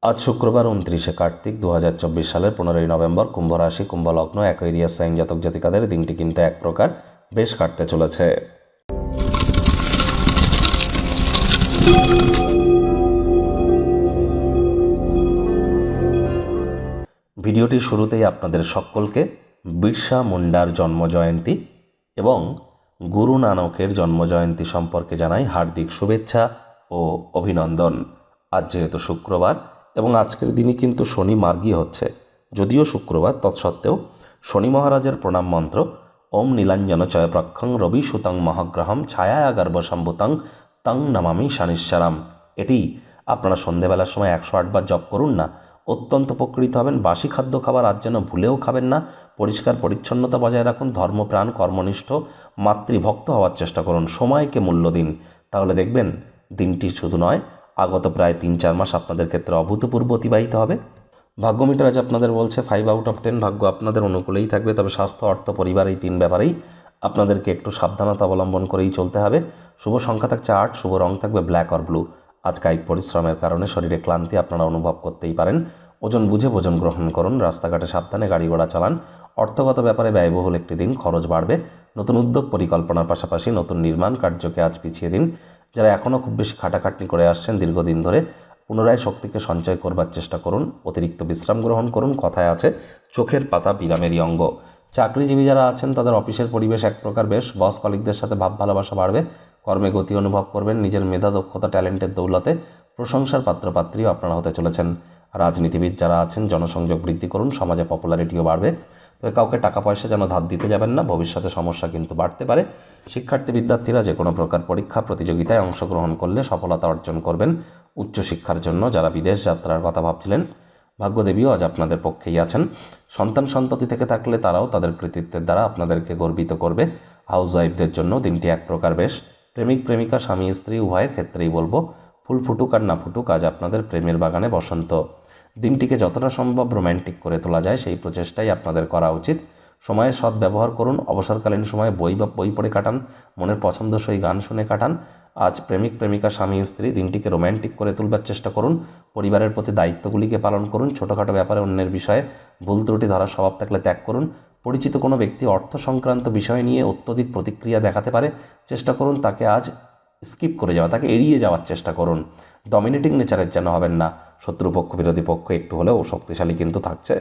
আজ শুক্রবার 29শে কার্তিক 2024 সালের 15ই নভেম্বর। কুম্ভ রাশি, কুম্ভ লগ্ন, অ্যাকোয়ারিয়াস সাইন জাতক জাতিকাদের দিনটি কিন্তু এক প্রকার বেশ কাটতে চলেছে। ভিডিওটির শুরুতেই আপনাদের সকলকে বিরসা মুন্ডার জন্মজয়ন্তী এবং গুরু নানকের জন্মজয়ন্তী সম্পর্কে জানাই হার্দিক শুভেচ্ছা ও অভিনন্দন। আজ যেহেতু শুক্রবার এবং আজকের দিনই কিন্তু শনি মার্গী হচ্ছে, যদিও শুক্রবার তৎসত্ত্বেও শনি মহারাজের প্রণাম মন্ত্র ওম নীলাঞ্জন চয়প্রক্ষং রবি সুতং মহাগ্রহম ছায়া গর্ভসম্ভুতং তং নমামি শনিশ্বরম, এটি আপনারা সন্ধেবেলার সময় 108 বার জপ করুন না, অত্যন্ত উপকৃত হবেন। বাসি খাদ্য খাবার আজ যেন ভুলেও খাবেন না। পরিষ্কার পরিচ্ছন্নতা বজায় রাখুন। ধর্মপ্রাণ, কর্মনিষ্ঠ, মাতৃভক্ত হওয়ার চেষ্টা করুন। সময়কে মূল্য দিন, তাহলে দেখবেন দিনটি শুধু নয়, আগত প্রায় 3-4 মাস আপনাদের ক্ষেত্রে অভূতপূর্ব অতিবাহিত হবে। ভাগ্য মিটার আজ আপনাদের বলছে 5 আউট অফ 10, ভাগ্য আপনাদের অনুকূলেই থাকবে। তবে স্বাস্থ্য, অর্থ, পরিবার এই 3 ব্যাপারেই আপনাদেরকে একটু সাবধানতা অবলম্বন করেই চলতে হবে। শুভ সংখ্যা থাকছে 8, শুভ রং থাকবে ব্ল্যাক অর ব্লু। আজ কায়িক পরিশ্রমের কারণে শরীরে ক্লান্তি আপনারা অনুভব করতেই পারেন। ওজন বুঝে ভোজন গ্রহণ করুন। রাস্তাঘাটে সাবধানে গাড়ি ঘোড়া চালান। অর্থগত ব্যাপারে ব্যয়বহুল একটি দিন, খরচ বাড়বে। নতুন উদ্যোগ পরিকল্পনার পাশাপাশি নতুন নির্মাণ কার্যকে আজ পিছিয়ে দিন। যারা এখনও খুব বেশি খাটাখাটনি করে আসছেন দীর্ঘদিন ধরে, পুনরায় শক্তিকে সঞ্চয় করবার চেষ্টা করুন। অতিরিক্ত বিশ্রাম গ্রহণ করুন। কথায় আছে চোখের পাতা বিরামেরই অঙ্গ। চাকরিজীবী যারা আছেন তাদের অফিসের পরিবেশ এক প্রকার বেশ। বস কলিগদের সাথে ভাব ভালোবাসা বাড়বে। কর্মে গতি অনুভব করবেন। নিজের মেধা, দক্ষতা, ট্যালেন্টের দৌলতে প্রশংসার পাত্রপাত্রীও আপনারা হতে চলেছেন। রাজনীতিবিদ যারা আছেন জনসংযোগ বৃদ্ধি করুন। সমাজে পপুলারিটিও বাড়বে। তবে কাউকে টাকা পয়সা যেন ধার দিতে যাবেন না, ভবিষ্যতে সমস্যা কিন্তু বাড়তে পারে। শিক্ষার্থী বিদ্যার্থীরা যে কোনো প্রকার পরীক্ষা প্রতিযোগিতায় অংশগ্রহণ করলে সফলতা অর্জন করবেন। উচ্চশিক্ষার জন্য যারা বিদেশ যাত্রার কথা ভাবছিলেন, ভাগ্যদেবীও আজ আপনাদের পক্ষেই আছেন। সন্তান সন্ততি থেকে থাকলে তারাও তাদের কৃতিত্বের দ্বারা আপনাদেরকে গর্বিত করবে। হাউস ওয়াইফদের জন্য দিনটি এক প্রকার বেশ। প্রেমিক প্রেমিকা, স্বামী স্ত্রী উভয়ের ক্ষেত্রেই বলবো, ফুল ফুটুক আর না ফুটুক, আজ আপনাদের প্রেমের বাগানে বসন্ত। দিনটিকে যতটা সম্ভব রোম্যান্টিক করে তোলা যায় সেই প্রচেষ্টাই আপনাদের করা উচিত। সময়ের সৎ ব্যবহার করুন। অবসরকালীন সময়ে বই পড়ে কাটান। মনের পছন্দসই গান শুনে কাটান। আজ প্রেমিক প্রেমিকা, স্বামী স্ত্রী দিনটিকে রোম্যান্টিক করে তুলবার চেষ্টা করুন। পরিবারের প্রতি দায়িত্বগুলিকে পালন করুন। ছোটোখাটো ব্যাপারে অন্যের বিষয়ে ভুল ত্রুটি ধরার স্বভাব থাকলে ত্যাগ করুন। পরিচিত কোনো ব্যক্তি অর্থ সংক্রান্ত বিষয় নিয়ে অত্যধিক প্রতিক্রিয়া দেখাতে পারে, চেষ্টা করুন তাকে আজ স্কিপ করে যাওয়া, তাকে এড়িয়ে যাওয়ার চেষ্টা করুন। ডমিনেটিং নেচারের যেন হবেন না। শত্রুপক্ষ, বিরোধী পক্ষ একটু হলেও শক্তিশালী কিন্তু থাকছে।